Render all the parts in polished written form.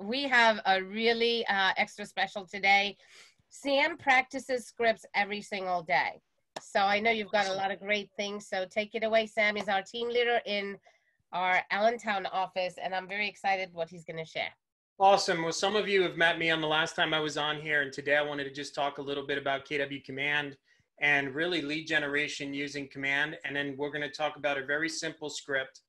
we have a really extra special today. Sam practices scripts every single day. So I know you've got a lot of great things. So take it away, Sam. He's our team leader in our Allentown office, and I'm very excited what he's going to share. Awesome. Well, some of you have met me on the last time I was on here, and today I wanted to just talk a little bit about KW Command and really lead generation using Command. And then we're going to talk about a very simple script,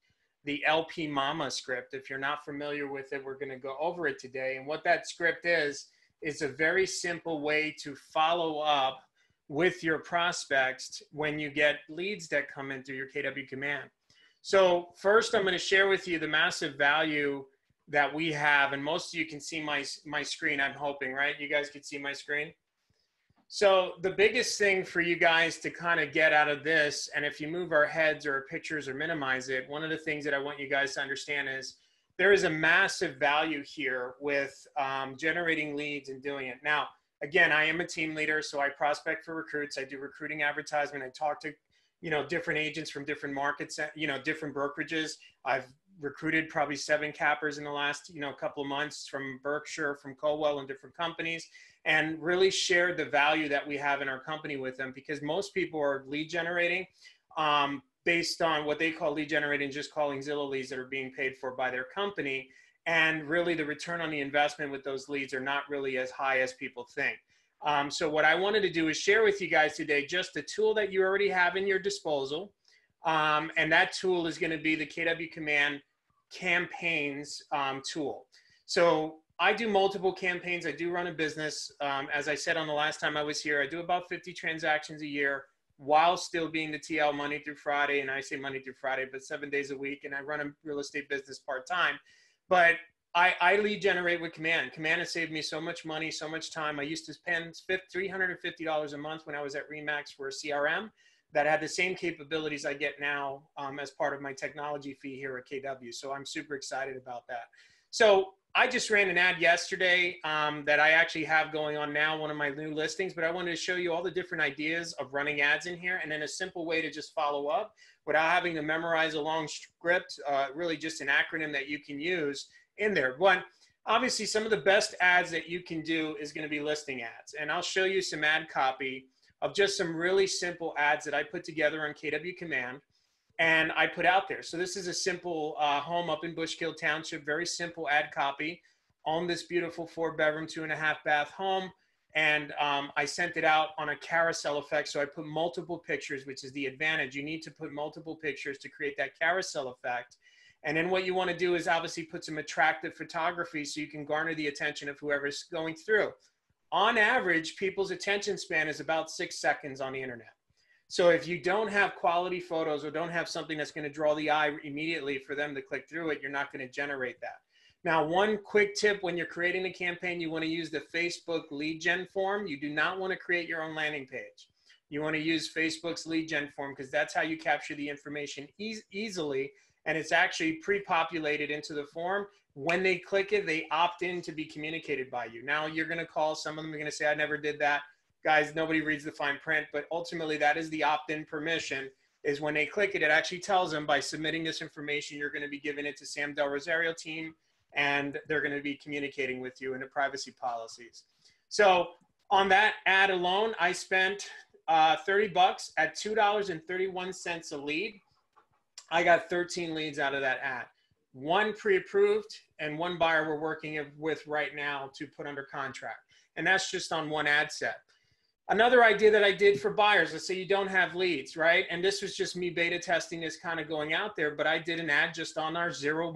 the LPMAMA script. If you're not familiar with it, we're going to go over it today. And what that script is a very simple way to follow up with your prospects when you get leads that come in through your KW Command. So first, I'm going to share with you the massive value that we have, and most of you can see my screen, I'm hoping, right? You guys can see my screen. So the biggest thing for you guys to kind of get out of this, and if you move our heads or our pictures or minimize it, one of the things that I want you guys to understand is there is a massive value here with generating leads and doing it. Now, again, I am a team leader, so I prospect for recruits. I do recruiting advertisement. I talk to, different agents from different markets, different brokerages. I've recruited probably 7 cappers in the last, couple of months from Berkshire, from Colwell, and different companies, and really shared the value that we have in our company with them, because most people are lead generating based on what they call lead generating, just calling Zillow leads that are being paid for by their company. And really the return on the investment with those leads are not really as high as people think. So what I wanted to do is share with you guys today just a tool that you already have in your disposal. And that tool is going to be the KW Command campaigns tool. So I do multiple campaigns. I do run a business. As I said on the last time I was here, I do about 50 transactions a year while still being the TL Monday through Friday. And I say Monday through Friday, but 7 days a week. And I run a real estate business part-time. But I lead generate with Command. Command has saved me so much money, so much time. I used to spend $350 a month when I was at RE/MAX for a CRM that had the same capabilities I get now as part of my technology fee here at KW. So I'm super excited about that. So I just ran an ad yesterday that I actually have going on now, one of my new listings, but I wanted to show you all the different ideas of running ads in here, and then a simple way to just follow up without having to memorize a long script, really just an acronym that you can use in there. One, obviously some of the best ads that you can do is going to be listing ads. And I'll show you some ad copy of just some really simple ads that I put together on KW Command and I put out there. So this is a simple home up in Bushkill Township, very simple ad copy on this beautiful 4-bedroom, 2.5-bath home. And I sent it out on a carousel effect. So I put multiple pictures, which is the advantage. You need to put multiple pictures to create that carousel effect. And then what you want to do is obviously put some attractive photography so you can garner the attention of whoever's going through. On average, people's attention span is about 6 seconds on the internet. So if you don't have quality photos or don't have something that's going to draw the eye immediately for them to click through it, you're not going to generate that. Now, one quick tip when you're creating a campaign, you want to use the Facebook lead gen form. You do not want to create your own landing page. You want to use Facebook's lead gen form because that's how you capture the information easily. And it's actually pre-populated into the form. When they click it, they opt in to be communicated by you. Now you're going to call, some of them are going to say, I never did that. Guys, nobody reads the fine print, but ultimately that is the opt-in permission, is when they click it, it actually tells them by submitting this information, you're going to be giving it to Sam Del Rosario team, and they're going to be communicating with you in the privacy policies. So on that ad alone, I spent $30 at $2.31 a lead. I got 13 leads out of that ad. 1 pre-approved and 1 buyer we're working with right now to put under contract. And that's just on 1 ad set. Another idea that I did for buyers, let's say you don't have leads, right? And this was just me beta testing this, kind of going out there, but I did an ad just on our zero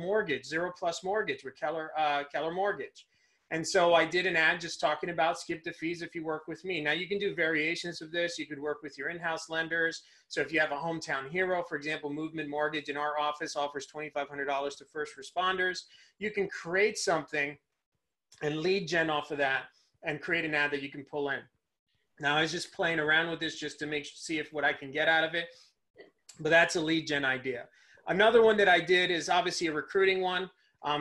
plus mortgage with Keller Mortgage. And so I did an ad just talking about skip the fees if you work with me. Now you can do variations of this. You could work with your in-house lenders. So if you have a hometown hero, for example, Movement Mortgage in our office offers $2,500 to first responders. You can create something and lead gen off of that and create an ad that you can pull in. Now I was just playing around with this just to see what I can get out of it. But that's a lead gen idea. Another one that I did is obviously a recruiting one.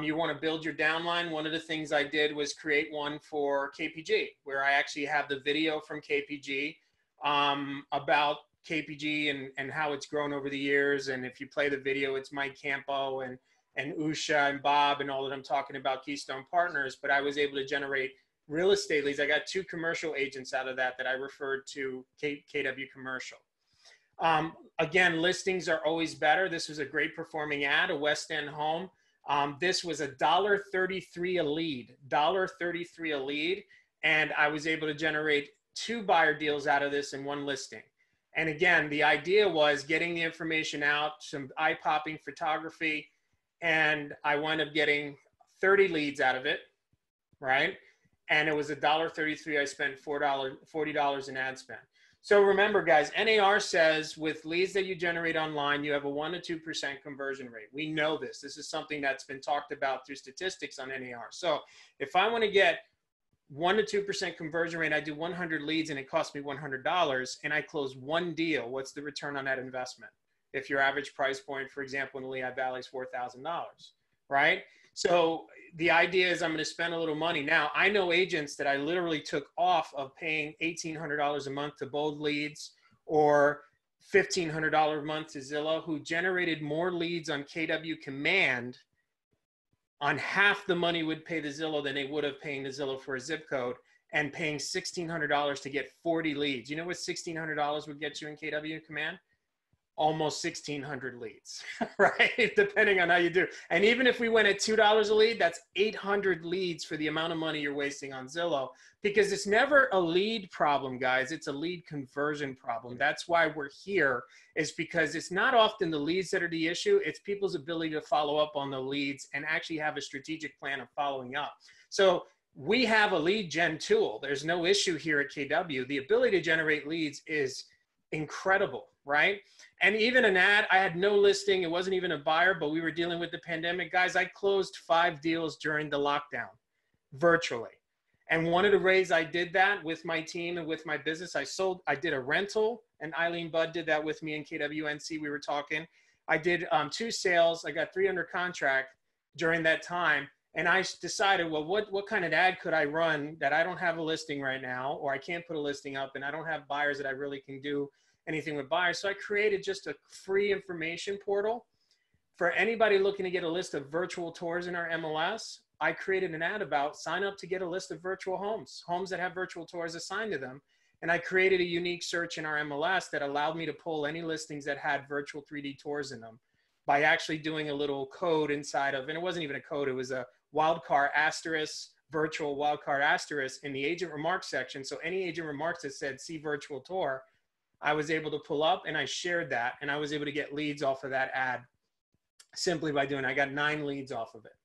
You want to build your downline. One of the things I did was create one for KPG, where I actually have the video from KPG about KPG and how it's grown over the years. And if you play the video, it's Mike Campo. And and Usha and Bob and all that I'm talking about, Keystone Partners, but I was able to generate real estate leads. I got 2 commercial agents out of that I referred to KW Commercial. Again, listings are always better. This was a great performing ad, a West End home. This was $1.33 a lead, $1.33 a lead. And I was able to generate 2 buyer deals out of this in 1 listing. And again, the idea was getting the information out, some eye-popping photography, and I wound up getting 30 leads out of it, right? And it was $1.33. I spent $40 in ad spend. So remember, guys, NAR says with leads that you generate online, you have a 1 to 2% conversion rate. We know this. This is something that's been talked about through statistics on NAR. So if I want to get 1 to 2% conversion rate, I do 100 leads and it costs me $100 and I close 1 deal, what's the return on that investment? If your average price point, for example, in the Lehigh Valley is $4,000, right? So the idea is I'm going to spend a little money. Now, I know agents that I literally took off of paying $1,800 a month to Bold Leads or $1,500 a month to Zillow who generated more leads on KW Command on half the money would pay the Zillow than they would have paying the Zillow for a zip code and paying $1,600 to get 40 leads. You know what $1,600 would get you in KW Command? Almost 1,600 leads, right? Depending on how you do. And even if we went at $2 a lead, that's 800 leads for the amount of money you're wasting on Zillow, because it's never a lead problem, guys. It's a lead conversion problem. That's why we're here, is because it's not often the leads that are the issue. It's people's ability to follow up on the leads and actually have a strategic plan of following up. So we have a lead gen tool. There's no issue here at KW. The ability to generate leads is incredible, right? And even an ad, I had no listing. It wasn't even a buyer, but we were dealing with the pandemic. Guys, I closed 5 deals during the lockdown virtually. And one of the ways I did that with my team and with my business, I did a rental, and Eileen Budd did that with me in KWNC. We were talking. I did 2 sales. I got 3 under contract during that time. And I decided, well, what kind of ad could I run that I don't have a listing right now, or I can't put a listing up and I don't have buyers that I really can do anything with buyers. So I created just a free information portal for anybody looking to get a list of virtual tours in our MLS. I created an ad about sign up to get a list of virtual homes that have virtual tours assigned to them. And I created a unique search in our MLS that allowed me to pull any listings that had virtual 3D tours in them by actually doing a little code inside of, and it wasn't even a code, it was a wildcard asterisk, virtual wildcard asterisk in the agent remarks section. So any agent remarks that said see virtual tour, I was able to pull up and I shared that, and I was able to get leads off of that ad simply by doing it. I got 9 leads off of it.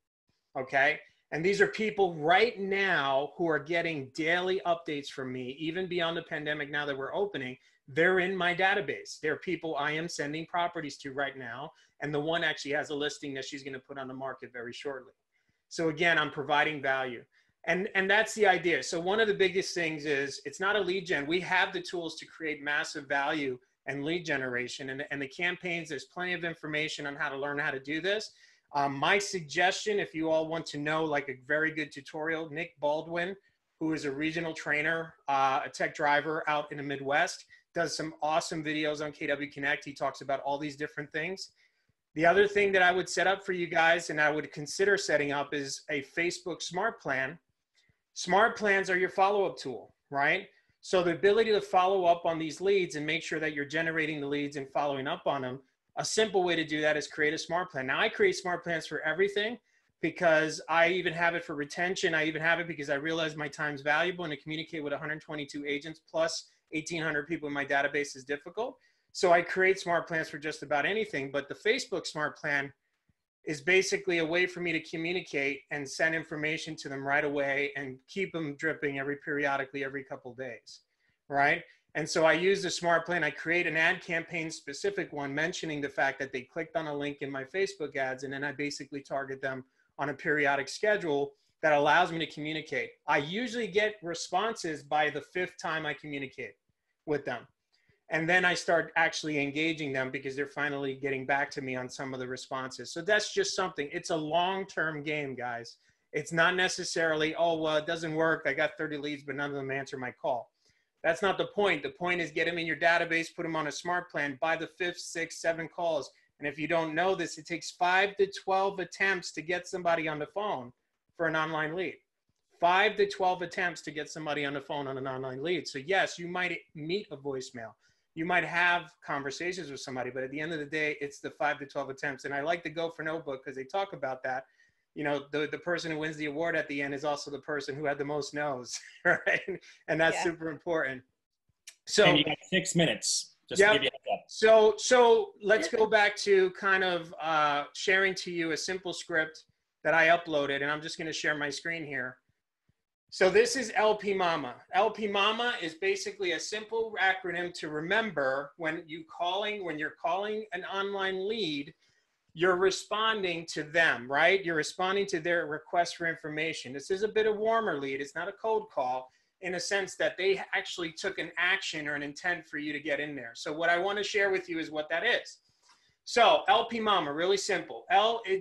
Okay. And these are people right now who are getting daily updates from me, even beyond the pandemic. Now that we're opening, they're in my database. They're people I am sending properties to right now. And the one actually has a listing that she's going to put on the market very shortly. So again, I'm providing value. And that's the idea. So one of the biggest things is it's not a lead gen. We have the tools to create massive value and lead generation. And the campaigns, there's plenty of information on how to learn how to do this. My suggestion, if you all want to know like a very good tutorial, Nick Baldwin, who is a regional trainer, a tech driver out in the Midwest, does some awesome videos on KW Connect. He talks about all these different things. The other thing that I would set up for you guys, and I would consider setting up, is a Facebook Smart Plan. Smart Plans are your follow-up tool, right? So the ability to follow up on these leads and make sure that you're generating the leads and following up on them, a simple way to do that is create a Smart Plan. Now I create Smart Plans for everything because I even have it for retention. I even have it because I realize my time's valuable, and to communicate with 122 agents plus 1,800 people in my database is difficult. So I create Smart Plans for just about anything, but the Facebook Smart Plan is basically a way for me to communicate and send information to them right away and keep them dripping periodically every couple of days, right? And so I use the Smart Plan. I create an ad campaign specific one mentioning the fact that they clicked on a link in my Facebook ads, and then I basically target them on a periodic schedule that allows me to communicate. I usually get responses by the 5th time I communicate with them. And then I start actually engaging them because they're finally getting back to me on some of the responses. So that's just something. It's a long-term game, guys. It's not necessarily, oh, well, it doesn't work. I got 30 leads, but none of them answer my call. That's not the point. The point is get them in your database, put them on a Smart Plan, by the 5th, 6th, 7th calls, And if you don't know this, it takes 5 to 12 attempts to get somebody on the phone for an online lead. 5 to 12 attempts to get somebody on the phone on an online lead. So yes, you might meet a voicemail. You might have conversations with somebody, but at the end of the day, it's the 5 to 12 attempts. And I like the Go for Notebook because they talk about that. You know, the person who wins the award at the end is also the person who had the most no's, right? And that's super important. So and you got 6 minutes. Just to give you a heads up. So let's go back to kind of sharing to you a simple script that I uploaded, and I'm just going to share my screen here. So this is LPMAMA. LPMAMA is basically a simple acronym to remember when you're calling an online lead, you're responding to them, right? You're responding to their request for information. This is a bit of warmer lead. It's not a cold call in a sense that they actually took an action or an intent for you to get in there. So what I want to share with you is what that is. So LPMAMA, really simple.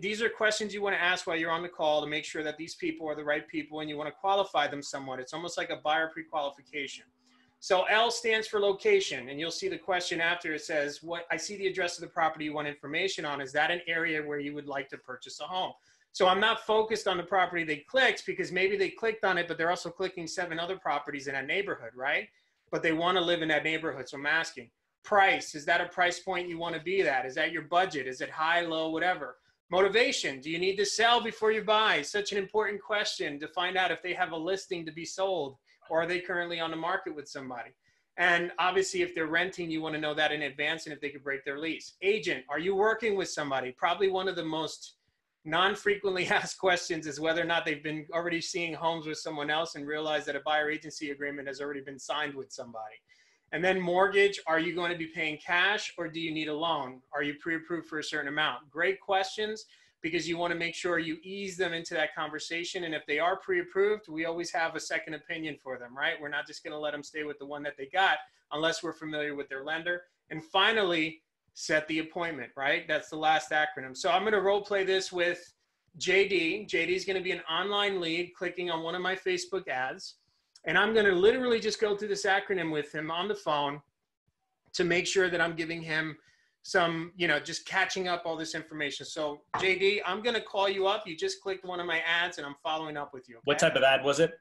These are questions you want to ask while you're on the call to make sure that these people are the right people and you want to qualify them somewhat. It's almost like a buyer pre-qualification. So L stands for location, and you'll see the question after it says, I see the address of the property you want information on. Is that an area where you would like to purchase a home? So I'm not focused on the property they clicked because maybe they clicked on it, but they're also clicking 7 other properties in that neighborhood, right? But they want to live in that neighborhood. So I'm asking, price, is that a price point you want to be at? Is that your budget? Is it high, low, whatever? Motivation, do you need to sell before you buy? Such an important question to find out if they have a listing to be sold or are they currently on the market with somebody? And obviously if they're renting, you want to know that in advance and if they could break their lease. Agent, are you working with somebody? Probably one of the most non-frequently asked questions is whether or not they've been already seeing homes with someone else and realize that a buyer agency agreement has already been signed with somebody. And then mortgage, are you going to be paying cash or do you need a loan? Are you pre-approved for a certain amount? Great questions because you want to make sure you ease them into that conversation. And if they are pre-approved, we always have a second opinion for them, right? We're not just going to let them stay with the one that they got unless we're familiar with their lender. And finally, set the appointment, right? That's the last acronym. So I'm going to role play this with JD. JD is going to be an online lead clicking on one of my Facebook ads. And I'm going to literally just go through this acronym with him on the phone to make sure that I'm giving him some, just catching up all this information. So JD, I'm going to call you up. You just clicked one of my ads and I'm following up with you. Okay? What type of ad was it?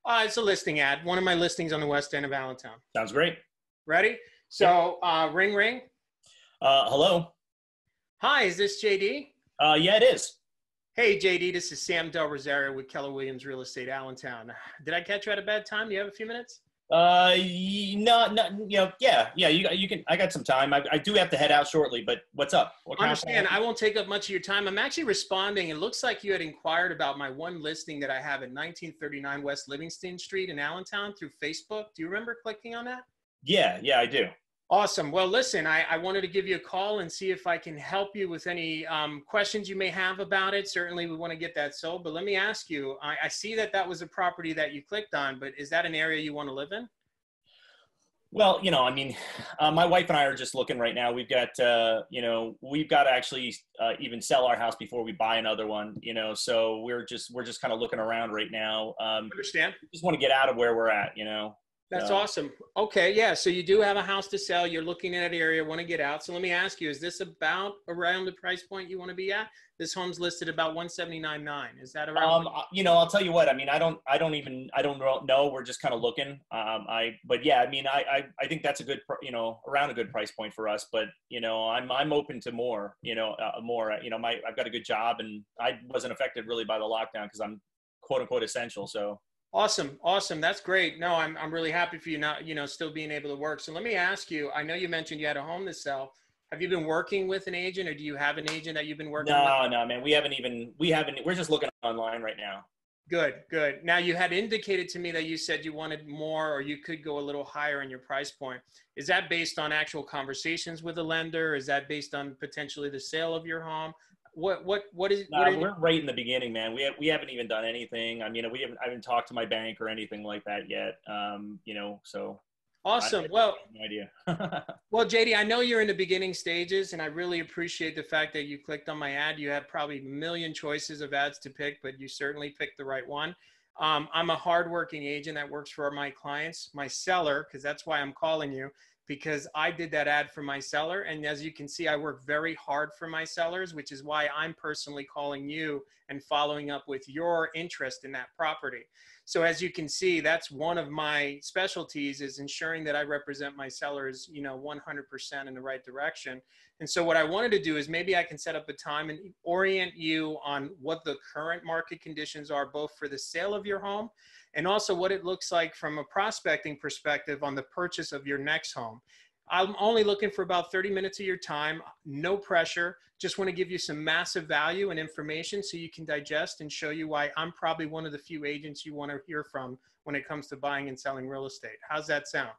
It's a listing ad. One of my listings on the west end of Allentown. Sounds great. Ready? So ring, ring. Hello. Hi, is this JD? Yeah, it is. Hey, JD, this is Sam Del Rosario with Keller Williams Real Estate, Allentown. Did I catch you at a bad time? Do you have a few minutes? No, yeah, you can, I got some time. I do have to head out shortly, but what's up? What Understand, I won't take up much of your time. I'm actually responding. It looks like you had inquired about my one listing that I have at 1939 West Livingston Street in Allentown through Facebook. Do you remember clicking on that? Yeah, I do. Awesome. Well, listen, I wanted to give you a call and see if I can help you with any questions you may have about it. Certainly, we want to get that sold. But let me ask you, I see that was a property that you clicked on, but is that an area you want to live in? Well, my wife and I are just looking right now. We've got, we've got to actually even sell our house before we buy another one, so we're just kind of looking around right now. Understand. Just want to get out of where we're at, That's awesome. Okay, yeah. So you do have a house to sell. You're looking at an area, want to get out. So let me ask you: is this about around the price point you want to be at? This home's listed about $179,900. Is that around? I'll tell you what. I mean, I don't know. We're just kind of looking. But yeah, I mean, I think that's a good, around a good price point for us. But I'm open to more. I've got a good job, and I wasn't affected really by the lockdown because I'm quote unquote essential. So. Awesome. That's great. No, I'm really happy for you not, still being able to work. So let me ask you, I know you mentioned you had a home to sell. Have you been working with an agent or do you have an agent that you've been working with? No, man, we're just looking online right now. Good. Now you had indicated to me that you said you wanted more or you could go a little higher in your price point. Is that based on actual conversations with a lender? Is that based on potentially the sale of your home? What is? We're right in the beginning, man. We haven't even done anything. I mean, I haven't talked to my bank or anything like that yet. So. Awesome. No idea. Well, JD, I know you're in the beginning stages, and I really appreciate the fact that you clicked on my ad. You have probably a million choices of ads to pick, but you certainly picked the right one. I'm a hardworking agent that works for my clients, my seller, because that's why I'm calling you, because I did that ad for my seller. And as you can see, I work very hard for my sellers, which is why I'm personally calling you and following up with your interest in that property. So as you can see, that's one of my specialties, is ensuring that I represent my sellers, 100% in the right direction. And so what I wanted to do is maybe I can set up a time and orient you on what the current market conditions are, both for the sale of your home and also what it looks like from a prospecting perspective on the purchase of your next home. I'm only looking for about 30 minutes of your time, no pressure. Just want to give you some massive value and information so you can digest and show you why I'm probably one of the few agents you want to hear from when it comes to buying and selling real estate. How's that sound?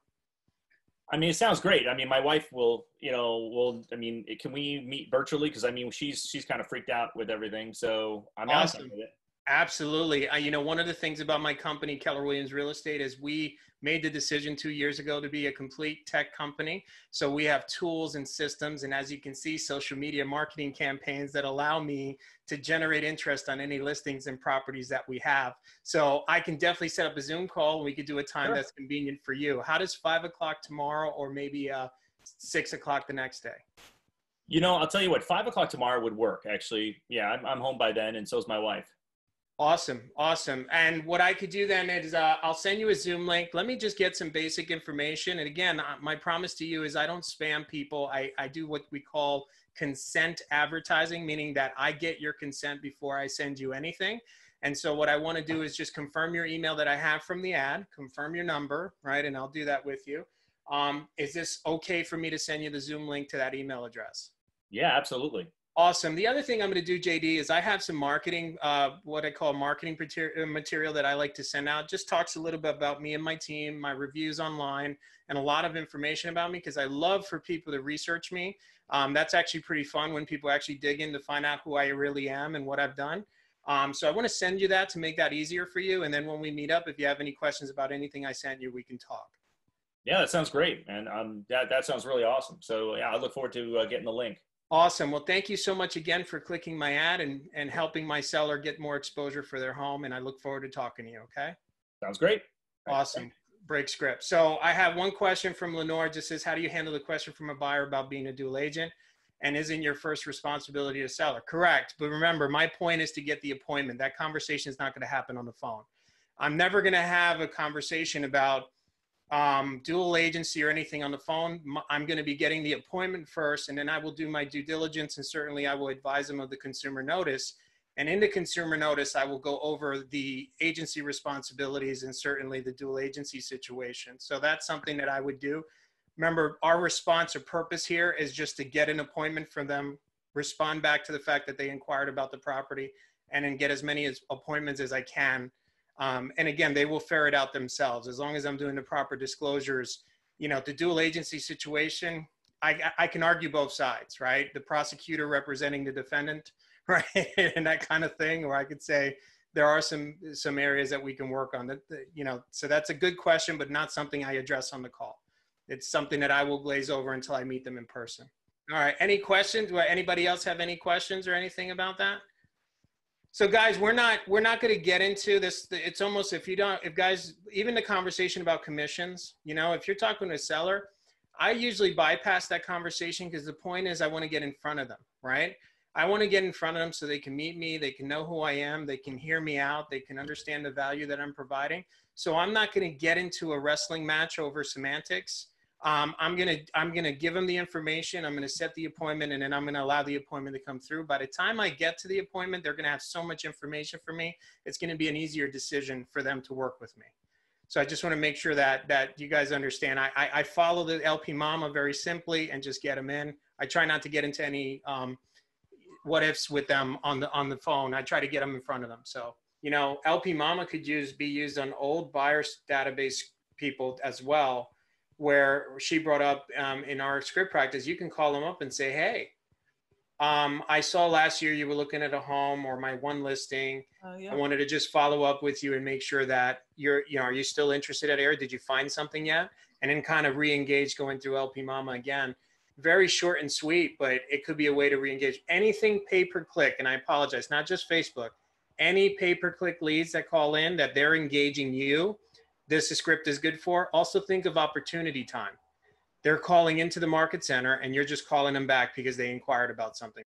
I mean, it sounds great. I mean, my wife will, can we meet virtually? Because I mean, she's kind of freaked out with everything. So I'm awesome. With it. Absolutely. One of the things about my company, Keller Williams Real Estate, is we made the decision 2 years ago to be a complete tech company. So we have tools and systems, and as you can see, social media marketing campaigns that allow me to generate interest on any listings and properties that we have. So I can definitely set up a Zoom call, and we could do a time that's convenient for you. How does 5 o'clock tomorrow, or maybe 6 o'clock the next day? I'll tell you what, 5 o'clock tomorrow would work, actually. Yeah, I'm home by then, and so is my wife. Awesome. Awesome. And what I could do then is I'll send you a Zoom link. Let me just get some basic information. And again, my promise to you is I don't spam people. I do what we call consent advertising, meaning that I get your consent before I send you anything. And so what I want to do is just confirm your email that I have from the ad, confirm your number, right? And I'll do that with you. Is this okay for me to send you the Zoom link to that email address? Yeah, absolutely. Awesome. The other thing I'm going to do, JD, is I have some marketing, what I call marketing material that I like to send out. Just talks a little bit about me and my team, my reviews online, and a lot of information about me, because I love for people to research me. That's actually pretty fun when people actually dig in to find out who I really am and what I've done. So I want to send you that to make that easier for you. And then when we meet up, if you have any questions about anything I sent you, we can talk. Yeah, that sounds great. And that sounds really awesome. So yeah, I look forward to getting the link. Awesome. Well, thank you so much again for clicking my ad and helping my seller get more exposure for their home. And I look forward to talking to you. Okay. Sounds great. Awesome. Break script. So I have one question from Lenore. Just says, how do you handle the question from a buyer about being a dual agent? And isn't your first responsibility to seller? Correct. But remember, my point is to get the appointment. That conversation is not going to happen on the phone. I'm never going to have a conversation about dual agency or anything on the phone. I'm going to be getting the appointment first, and then I will do my due diligence, and certainly I will advise them of the consumer notice. And in the consumer notice, I will go over the agency responsibilities and certainly the dual agency situation. So that's something that I would do. Remember, our response or purpose here is just to get an appointment from them, respond back to the fact that they inquired about the property, and then get as many appointments as I can. And again, they will ferret out themselves as long as I'm doing the proper disclosures. The dual agency situation, I can argue both sides, right? The prosecutor representing the defendant, right? And that kind of thing, or I could say there are some areas that we can work on that, so that's a good question, but not something I address on the call. It's something that I will glaze over until I meet them in person. All right. Any questions? Anybody else have any questions or anything about that? So guys, we're not going to get into this. It's almost, if guys, even the conversation about commissions, if you're talking to a seller, I usually bypass that conversation, because the point is I want to get in front of them, right? I want to get in front of them so they can meet me, they can know who I am, they can hear me out, they can understand the value that I'm providing. So I'm not going to get into a wrestling match over semantics. I'm gonna give them the information. I'm gonna set the appointment, and then I'm gonna allow the appointment to come through. By the time I get to the appointment, they're gonna have so much information for me. It's gonna be an easier decision for them to work with me. So I just want to make sure that you guys understand. I follow the LPMAMA very simply and just get them in. I try not to get into any what ifs with them on the phone. I try to get them in front of them. So LPMAMA could be used on old buyers database people as well, where she brought up in our script practice, you can call them up and say, hey, I saw last year you were looking at a home or my one listing. Yeah. I wanted to just follow up with you and make sure that are you still interested at area? Did you find something yet? And then kind of re-engage going through LPMAMA again. Very short and sweet, but it could be a way to re-engage. Anything pay-per-click, and I apologize, not just Facebook, any pay-per-click leads that call in that they're engaging you, this script is good for. Also think of opportunity time. they're calling into the market center and you're just calling them back because they inquired about something.